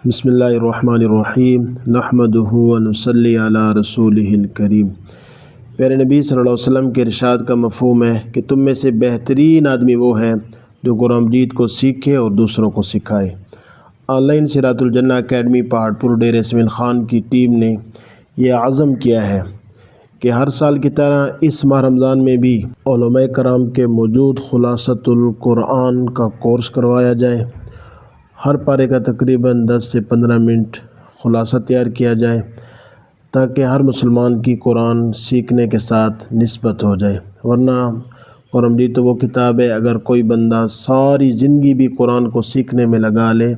بسم اللہ الرحمن الرحیم نحمدہ و نصلی علی رسولہ الکریم۔ پیارے نبی صلی اللہ علیہ وسلم کے ارشاد کا مفہوم ہے کہ تم میں سے بہترین آدمی وہ ہے جو قرآن مجید کو سیکھے اور دوسروں کو سکھائے۔ آن لائن صراط الجنہ اکیڈمی پہاڑ پور ڈیرہ اسماعیل خان کی ٹیم نے یہ عزم کیا ہے کہ ہر سال کی طرح اس ماہ رمضان میں بھی علماء کرام کے موجود خلاصۃ القرآن کا کورس کروایا جائے۔ ہر پارے کا تقریباً 10 سے 15 منٹ خلاصہ تیار کیا جائے تاکہ ہر مسلمان کی قرآن سیکھنے کے ساتھ نسبت ہو جائے، ورنہ قرآن مجید تو وہ کتاب ہے، اگر کوئی بندہ ساری زندگی بھی قرآن کو سیکھنے میں لگا لے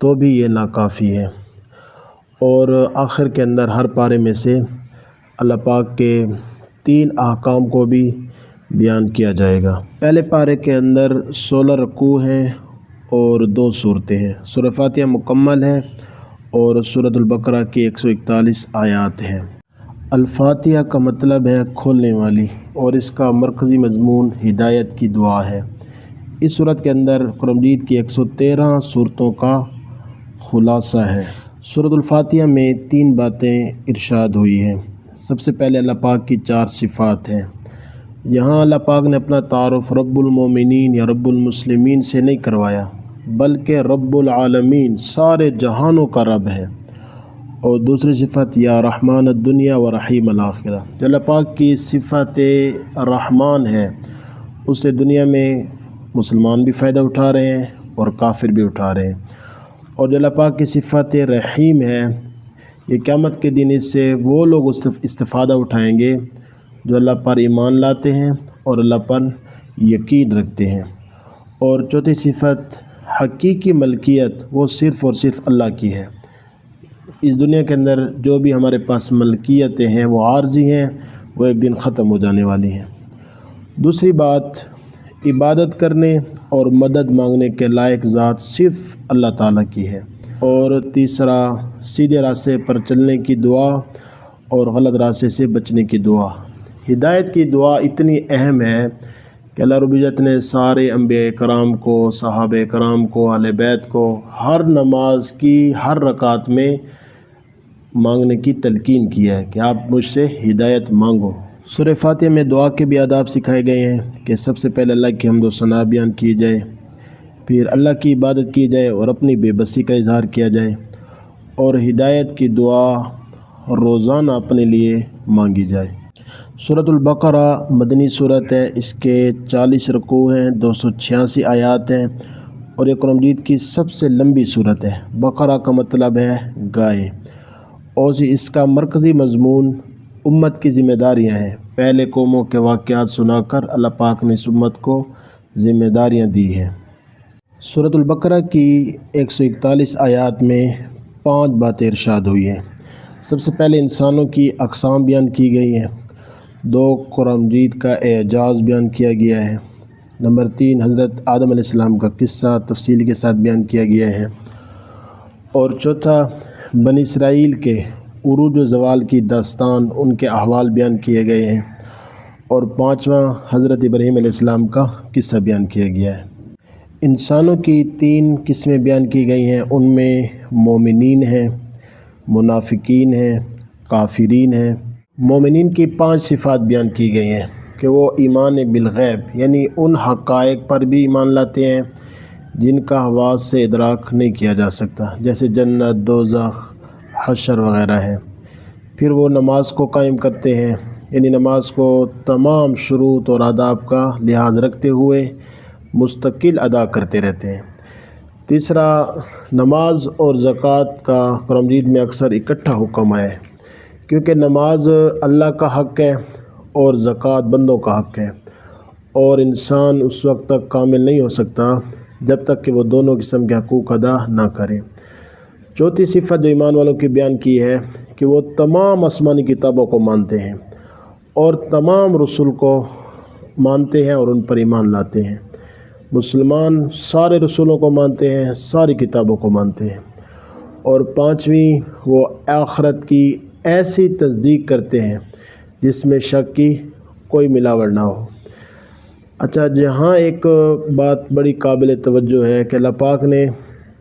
تو بھی یہ ناکافی ہے۔ اور آخر کے اندر ہر پارے میں سے اللہ پاک کے 3 احکام کو بھی بیان کیا جائے گا۔ پہلے پارے کے اندر 16 رکوع ہیں اور 2 صورتیں ہیں۔ سورہ فاتحہ مکمل ہے اور سورۃ البقرہ کی 141 آیات ہیں۔ الفاتحہ کا مطلب ہے کھولنے والی، اور اس کا مرکزی مضمون ہدایت کی دعا ہے۔ اس سورت کے اندر قرآن مجید کی 113 صورتوں کا خلاصہ ہے۔ سورۃ الفاتحہ میں 3 باتیں ارشاد ہوئی ہیں۔ سب سے پہلے اللہ پاک کی 4 صفات ہیں۔ یہاں اللہ پاک نے اپنا تعارف رب المومنین یا رب المسلمین سے نہیں کروایا، بلکہ رب العالمین سارے جہانوں کا رب ہے۔ اور دوسری صفت یا رحمان الدنیا و رحیم الآخرہ، جو اللہ پاک کی صفت رحمان ہے اس سے دنیا میں مسلمان بھی فائدہ اٹھا رہے ہیں اور کافر بھی اٹھا رہے ہیں، اور جو اللہ پاک کی صفت رحیم ہے یہ قیامت کے دن اس سے وہ لوگ استفادہ اٹھائیں گے جو اللہ پر ایمان لاتے ہیں اور اللہ پر یقین رکھتے ہیں۔ اور چوتھی صفت حقیقی ملکیت، وہ صرف اور صرف اللہ کی ہے۔ اس دنیا کے اندر جو بھی ہمارے پاس ملکیتیں ہیں وہ عارضی ہیں، وہ ایک دن ختم ہو جانے والی ہیں۔ دوسری بات، عبادت کرنے اور مدد مانگنے کے لائق ذات صرف اللہ تعالیٰ کی ہے۔ اور تیسرا، سیدھے راستے پر چلنے کی دعا اور غلط راستے سے بچنے کی دعا۔ ہدایت کی دعا اتنی اہم ہے کہ اللہ رب العزت نے سارے انبیاء کرام کو، صحابہ کرام کو، اہل بیت کو ہر نماز کی ہر رکعت میں مانگنے کی تلقین کیا ہے کہ آپ مجھ سے ہدایت مانگو۔ سورہ فاتحہ میں دعا کے بھی آداب سکھائے گئے ہیں کہ سب سے پہلے اللہ کی حمد و ثنا بیان کی جائے، پھر اللہ کی عبادت کی جائے اور اپنی بے بسی کا اظہار کیا جائے، اور ہدایت کی دعا روزانہ اپنے لیے مانگی جائے۔ سورۃ البقرہ مدنی صورت ہے، اس کے 40 رکوع ہیں، 286 آیات ہیں، اور یہ قرآن مجید کی سب سے لمبی صورت ہے۔ بقرہ کا مطلب ہے گائے، اور اس کا مرکزی مضمون امت کی ذمہ داریاں ہیں۔ پہلے قوموں کے واقعات سنا کر اللہ پاک نے اس امت کو ذمہ داریاں دی ہیں۔ سورۃ البقرہ کی 141 آیات میں 5 باتیں ارشاد ہوئی ہیں۔ سب سے پہلے انسانوں کی اقسام بیان کی گئی ہیں۔ 2، قرآن مجید کا اعجاز بیان کیا گیا ہے۔ نمبر 3، حضرت آدم علیہ السلام کا قصہ تفصیل کے ساتھ بیان کیا گیا ہے۔ اور چوتھا، بنی اسرائیل کے عروج و زوال کی داستان، ان کے احوال بیان کیے گئے ہیں۔ اور 5واں، حضرت ابراہیم علیہ السلام کا قصہ بیان کیا گیا ہے۔ انسانوں کی 3 قسمیں بیان کی گئی ہیں، ان میں مومنین ہیں، منافقین ہیں، کافرین ہیں۔ مومنین کی 5 صفات بیان کی گئی ہیں کہ وہ ایمان بالغیب، یعنی ان حقائق پر بھی ایمان لاتے ہیں جن کا حواس سے ادراک نہیں کیا جا سکتا، جیسے جنت، دوزخ، حشر وغیرہ ہے۔ پھر وہ نماز کو قائم کرتے ہیں، یعنی نماز کو تمام شروط اور آداب کا لحاظ رکھتے ہوئے مستقل ادا کرتے رہتے ہیں۔ تیسرا، نماز اور زکوٰۃ کا قرآن مجید میں اکثر اکٹھا حکم ہے، کیونکہ نماز اللہ کا حق ہے اور زکوٰۃ بندوں کا حق ہے، اور انسان اس وقت تک کامل نہیں ہو سکتا جب تک کہ وہ دونوں قسم کے حقوق ادا نہ کرے۔ چوتھی صفت جو ایمان والوں کی بیان کی ہے کہ وہ تمام آسمانی کتابوں کو مانتے ہیں اور تمام رسول کو مانتے ہیں اور ان پر ایمان لاتے ہیں۔ مسلمان سارے رسولوں کو مانتے ہیں، ساری کتابوں کو مانتے ہیں۔ اور 5ویں، وہ آخرت کی ایسی تصدیق کرتے ہیں جس میں شک کی کوئی ملاوٹ نہ ہو۔ اچھا، جہاں ایک بات بڑی قابل توجہ ہے کہ اللہ پاک نے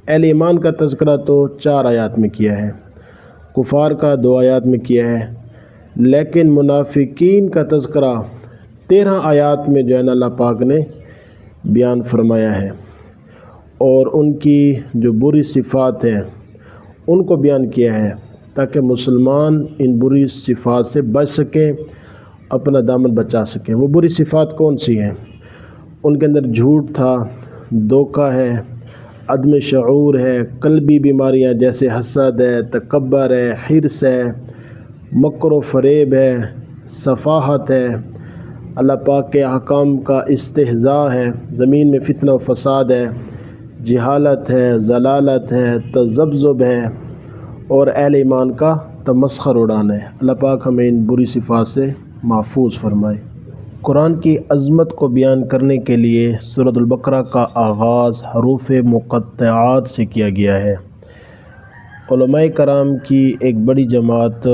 اہل ایمان کا تذکرہ تو 4 آیات میں کیا ہے، کفار کا 2 آیات میں کیا ہے، لیکن منافقین کا تذکرہ 13 آیات میں جو ہے نا اللہ پاک نے بیان فرمایا ہے، اور ان کی جو بری صفات ہیں ان کو بیان کیا ہے تاکہ مسلمان ان بری صفات سے بچ سکیں، اپنا دامن بچا سکیں۔ وہ بری صفات کون سی ہیں؟ ان کے اندر جھوٹ تھا، دھوکہ ہے، عدم شعور ہے، قلبی بیماریاں جیسے حسد ہے، تکبر ہے، حرص ہے، مکر و فریب ہے، سفاہت ہے، اللہ پاک کے احکام کا استہزاء ہے، زمین میں فتنہ و فساد ہے، جہالت ہے، ضلالت ہے، تذبذب ہے، اور اہل ایمان کا تمسخر اڑانا ہے۔ اللہ پاک ہمیں ان بری صفات سے محفوظ فرمائے۔ قرآن کی عظمت کو بیان کرنے کے لیے سورۃ البقرہ کا آغاز حروف مقطعات سے کیا گیا ہے۔ علماء کرام کی ایک بڑی جماعت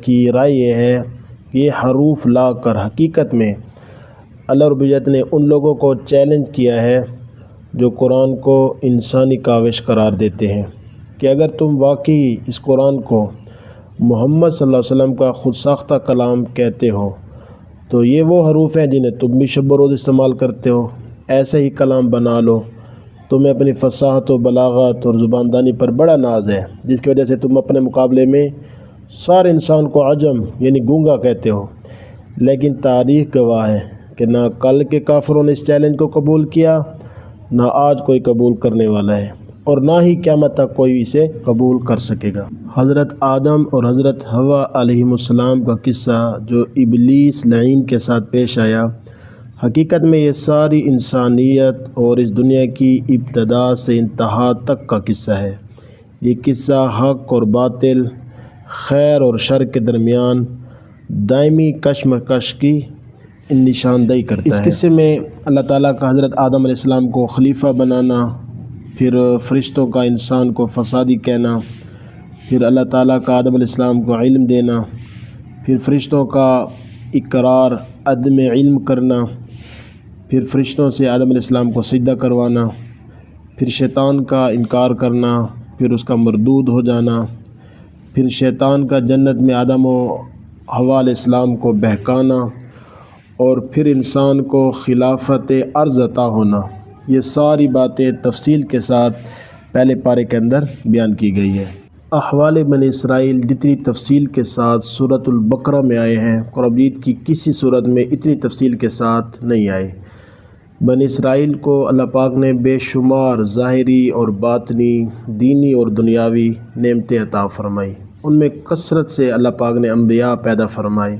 کی رائے یہ ہے کہ یہ حروف لا کر حقیقت میں اللہ رب العزت نے ان لوگوں کو چیلنج کیا ہے جو قرآن کو انسانی کاوش قرار دیتے ہیں کہ اگر تم واقعی اس قرآن کو محمد صلی اللہ علیہ وسلم کا خود ساختہ کلام کہتے ہو تو یہ وہ حروف ہیں جنہیں تم بھی شب و روز استعمال کرتے ہو، ایسے ہی کلام بنا لو۔ تمہیں اپنی فصاحت و بلاغت اور زباندانی پر بڑا ناز ہے، جس کی وجہ سے تم اپنے مقابلے میں سارے انسان کو عجم یعنی گونگا کہتے ہو، لیکن تاریخ گواہ ہے کہ نہ کل کے کافروں نے اس چیلنج کو قبول کیا، نہ آج کوئی قبول کرنے والا ہے، اور نہ ہی قیامت تک کوئی اسے قبول کر سکے گا۔ حضرت آدم اور حضرت حوا علیہ السلام کا قصہ جو ابلیس لعین کے ساتھ پیش آیا، حقیقت میں یہ ساری انسانیت اور اس دنیا کی ابتدا سے انتہا تک کا قصہ ہے۔ یہ قصہ حق اور باطل، خیر اور شر کے درمیان دائمی کشمکش کی نشاندہی کرتا ہے۔ اس قصے میں اللہ تعالیٰ کا حضرت آدم علیہ السلام کو خلیفہ بنانا، پھر فرشتوں کا انسان کو فسادی کہنا، پھر اللہ تعالیٰ کا آدم علیہ السلام کو علم دینا، پھر فرشتوں کا اقرار عدم علم کرنا، پھر فرشتوں سے آدم علیہ السلام کو سجدہ کروانا، پھر شیطان کا انکار کرنا، پھر اس کا مردود ہو جانا، پھر شیطان کا جنت میں آدم و حوا علیہ السلام کو بہکانا، اور پھر انسان کو خلافت ارض عطا ہونا۔ یہ ساری باتیں تفصیل کے ساتھ پہلے پارے کے اندر بیان کی گئی ہے۔ احوال بنی اسرائیل جتنی تفصیل کے ساتھ سورۃ البقرہ میں آئے ہیں، قرآن مجید کی کسی صورت میں اتنی تفصیل کے ساتھ نہیں آئے۔ بنی اسرائیل کو اللہ پاک نے بے شمار ظاہری اور باطنی، دینی اور دنیاوی نعمتیں عطا فرمائی۔ ان میں کثرت سے اللہ پاک نے انبیاء پیدا فرمائے،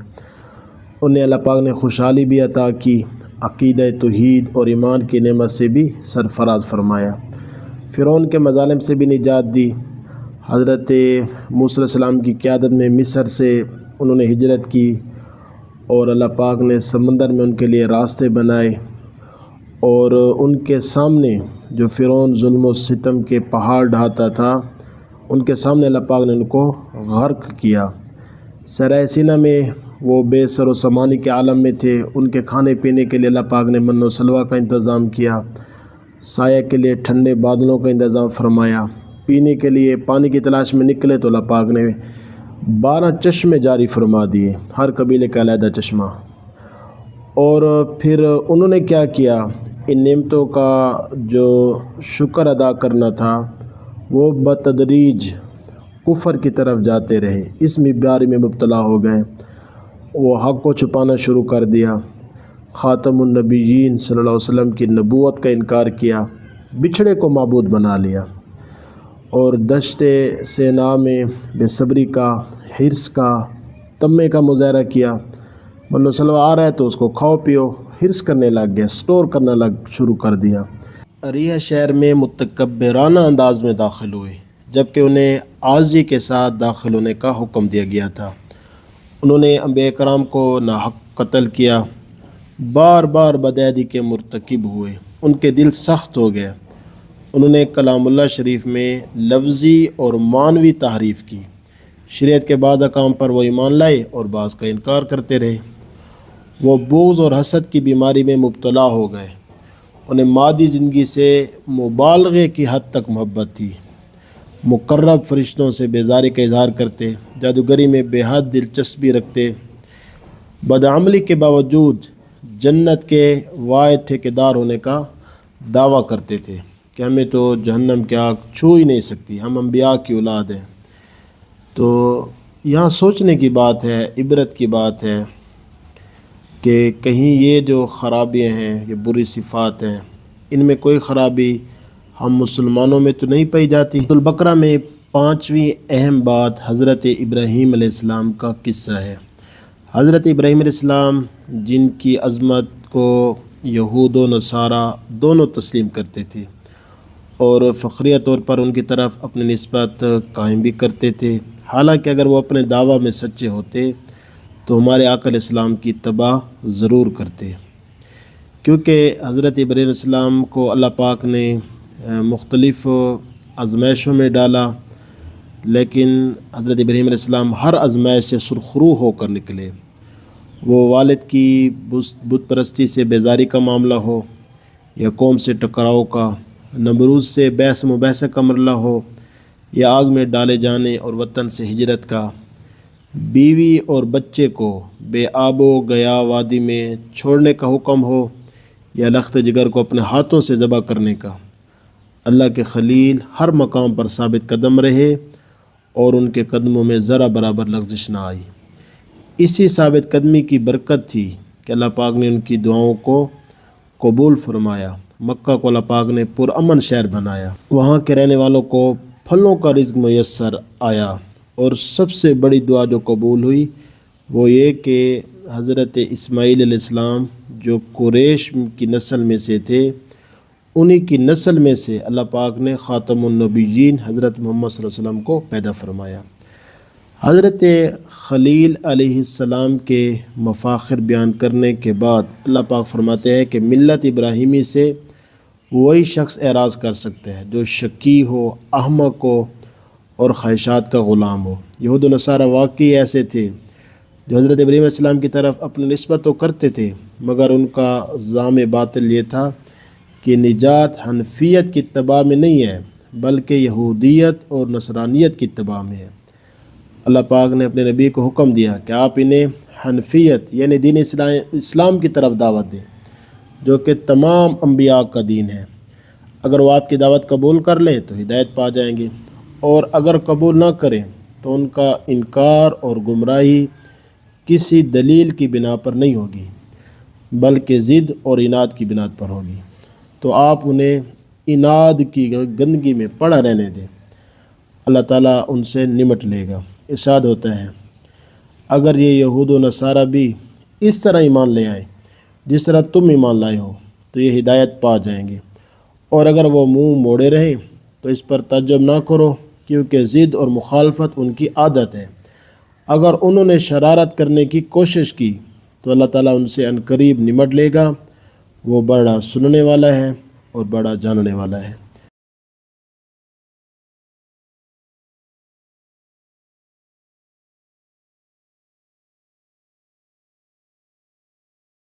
انہیں اللہ پاک نے خوشحالی بھی عطا کی، عقیدہ توحید اور ایمان کی نعمت سے بھی سرفراز فرمایا، فرعون کے مظالم سے بھی نجات دی۔ حضرت موسیٰ علیہ السلام کی قیادت میں مصر سے انہوں نے ہجرت کی، اور اللہ پاک نے سمندر میں ان کے لیے راستے بنائے، اور ان کے سامنے جو فرعون ظلم و ستم کے پہاڑ ڈھاتا تھا، ان کے سامنے اللہ پاک نے ان کو غرق کیا۔ صحرائے سینا میں وہ بے سر و سامانی کے عالم میں تھے، ان کے کھانے پینے کے لیے اللہ پاک نے من و سلوہ کا انتظام کیا، سایہ کے لیے ٹھنڈے بادلوں کا انتظام فرمایا، پینے کے لیے پانی کی تلاش میں نکلے تو اللہ پاک نے 12 چشمے جاری فرما دیے، ہر قبیلے کا علیحدہ چشمہ۔ اور پھر انہوں نے کیا کیا، ان نعمتوں کا جو شکر ادا کرنا تھا وہ بتدریج کفر کی طرف جاتے رہے، اس بیماری میں مبتلا ہو گئے، وہ حق کو چھپانا شروع کر دیا، خاتم النبیین صلی اللہ علیہ وسلم کی نبوت کا انکار کیا، بچھڑے کو معبود بنا لیا، اور دشت سینا میں بے صبری کا، حرص کا، طمع کا مظاہرہ کیا۔ من و سلوہ آ رہا ہے تو اس کو کھاؤ پیو، حرص کرنے لگ گئے، سٹور کرنا شروع کر دیا۔ اریحہ شہر میں متکبرانہ انداز میں داخل ہوئے، جبکہ انہیں عاجزی کے ساتھ داخل ہونے کا حکم دیا گیا تھا۔ انہوں نے انبیاء کرام کو ناحق قتل کیا، بار بار بدعہدی کے مرتکب ہوئے، ان کے دل سخت ہو گئے۔ انہوں نے کلام اللہ شریف میں لفظی اور معنوی تحریف کی، شریعت کے بعض احکام پر وہ ایمان لائے اور بعض کا انکار کرتے رہے۔ وہ بغض اور حسد کی بیماری میں مبتلا ہو گئے، انہیں مادی زندگی سے مبالغے کی حد تک محبت تھی، مقرب فرشتوں سے بیزاری کا اظہار کرتے، جادوگری میں بے حد دلچسپی رکھتے، بدعملی کے باوجود جنت کے واحد ٹھیکیدار ہونے کا دعویٰ کرتے تھے کہ ہمیں تو جہنم کی آگ چھو ہی نہیں سکتی، ہم انبیاء کی اولاد ہیں۔ تو یہاں سوچنے کی بات ہے، عبرت کی بات ہے کہ کہیں یہ جو خرابیاں ہیں، یہ بری صفات ہیں، ان میں کوئی خرابی ہم مسلمانوں میں تو نہیں پائی جاتی۔ سورۃ البقرہ میں 5ویں اہم بات حضرت ابراہیم علیہ السلام کا قصہ ہے۔ حضرت ابراہیم علیہ السلام جن کی عظمت کو یہود و نصارہ دونوں تسلیم کرتے تھے اور فخریہ طور پر ان کی طرف اپنی نسبت قائم بھی کرتے تھے، حالانکہ اگر وہ اپنے دعویٰ میں سچے ہوتے تو ہمارے آقا علیہ السلام کی اتباع ضرور کرتے، کیونکہ حضرت ابراہیم علیہ السلام کو اللہ پاک نے مختلف آزمائشوں میں ڈالا، لیکن حضرت ابراہیم علیہ السلام ہر آزمائش سے سرخرو ہو کر نکلے، وہ والد کی بت پرستی سے بیزاری کا معاملہ ہو یا قوم سے ٹکراؤ کا، نمرود سے بحث مباحثہ کا مرحلہ ہو یا آگ میں ڈالے جانے اور وطن سے ہجرت کا، بیوی اور بچے کو بے آب و گیا وادی میں چھوڑنے کا حکم ہو یا لخت جگر کو اپنے ہاتھوں سے ذبح کرنے کا، اللہ کے خلیل ہر مقام پر ثابت قدم رہے اور ان کے قدموں میں ذرا برابر لغزش نہ آئی۔ اسی ثابت قدمی کی برکت تھی کہ اللہ پاک نے ان کی دعاؤں کو قبول فرمایا، مکہ کو اللہ پاک نے پرامن شہر بنایا، وہاں کے رہنے والوں کو پھلوں کا رزق میسر آیا، اور سب سے بڑی دعا جو قبول ہوئی وہ یہ کہ حضرت اسماعیل علیہ السلام جو قریش کی نسل میں سے تھے، انہی کی نسل میں سے اللہ پاک نے خاتم النبیین حضرت محمد صلی اللہ علیہ وسلم کو پیدا فرمایا۔ حضرت خلیل علیہ السلام کے مفاخر بیان کرنے کے بعد اللہ پاک فرماتے ہیں کہ ملت ابراہیمی سے وہی شخص اعراض کر سکتے ہیں جو شکی ہو، احمق ہو اور خواہشات کا غلام ہو۔ یہود و نصارہ واقعی ایسے تھے جو حضرت ابراہیم علیہ السلام کی طرف اپنی نسبت تو کرتے تھے، مگر ان کا زعم باطل یہ تھا کہ نجات حنفیت کی اتباع میں نہیں ہے بلکہ یہودیت اور نصرانیت کی اتباع میں ہے۔ اللہ پاک نے اپنے نبی کو حکم دیا کہ آپ انہیں حنفیت یعنی دین اسلام کی طرف دعوت دیں، جو کہ تمام انبیاء کا دین ہے۔ اگر وہ آپ کی دعوت قبول کر لیں تو ہدایت پا جائیں گے، اور اگر قبول نہ کریں تو ان کا انکار اور گمراہی کسی دلیل کی بنا پر نہیں ہوگی بلکہ ضد اور عناد کی بنا پر ہوگی، تو آپ انہیں عناد کی گندگی میں پڑا رہنے دیں، اللہ تعالیٰ ان سے نمٹ لے گا۔ ارشاد ہوتا ہے اگر یہ یہود و نصارہ بھی اس طرح ایمان لے آئیں جس طرح تم ایمان لائے ہو تو یہ ہدایت پا جائیں گے، اور اگر وہ منہ موڑے رہیں تو اس پر تعجب نہ کرو، کیونکہ ضد اور مخالفت ان کی عادت ہے۔ اگر انہوں نے شرارت کرنے کی کوشش کی تو اللہ تعالیٰ ان سے عنقریب نمٹ لے گا، وہ بڑا سننے والا ہے اور بڑا جاننے والا ہے۔